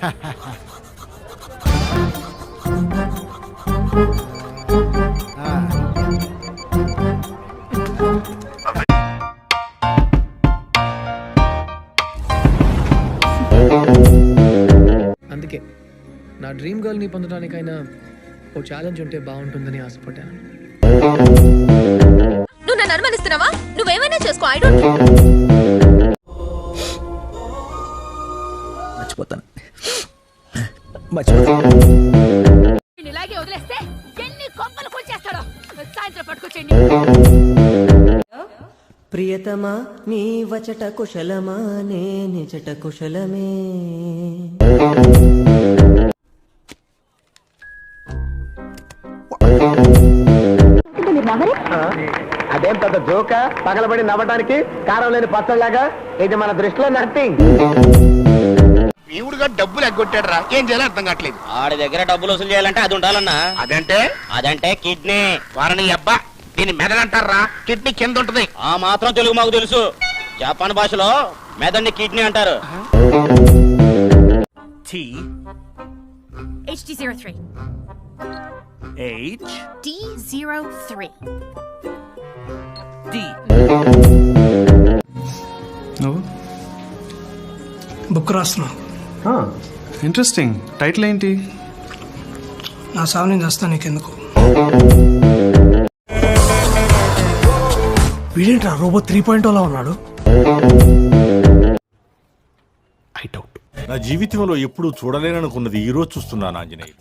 అందుకే నా డ్రీమ్ గర్ల్ని పొందడానికైనా ఓ ఛాలెంజ్ ఉంటే బాగుంటుందని ఆశపడ్డాను. నువ్వు నన్ను అనుమానిస్తున్నావా? నువ్వేమైనా చేసుకో, ఐ డోంట్. మర్చిపోతాను. ఇలాగే వదిలేస్తే ఎన్ని కొంపలు కూల్చేస్తాడో. సాయంత్రం పట్టుకొచ్చేయండి. ప్రియతమా నీ వచట కుశలమా నే నిజట కుశలమే. అదేం పెద్ద జోక పగలబడి నవ్వడానికి కారం లేని పచ్చడిలాగా. ఇది మన దృష్టిలో నథింగ్. దేవుడుగా డబ్బులు ఎగ్గొట్టాడు రా, ఏం చేయాలో అర్థం కావట్లేదు. ఆడి దగ్గర డబ్బులు వసూలు చేయాలంటే అది ఉండాలన్నా. అదంటే కిడ్నీ. వారని అబ్బా, దీన్ని మెదడంటారా, కిడ్నీ కింద ఉంటది. ఆ మాత్రం తెలుగు మాకు తెలుసు. జపాన్ భాషలో మెదడుని కిడ్నీ అంటారు. HD03 D03 నువ్వు బుక్ రాస్తున్నావు. ఇంట్రెస్టింగ్. టైటిల్ ఏంటి? నా సాగు నేను చేస్తాను, నీకెందుకు? వీడేంట్రా రోబో 3.0 ఉన్నాడు. నా జీవితంలో ఎప్పుడూ చూడలేననుకున్నది ఈరోజు చూస్తున్నాను ఆంజనేయులు.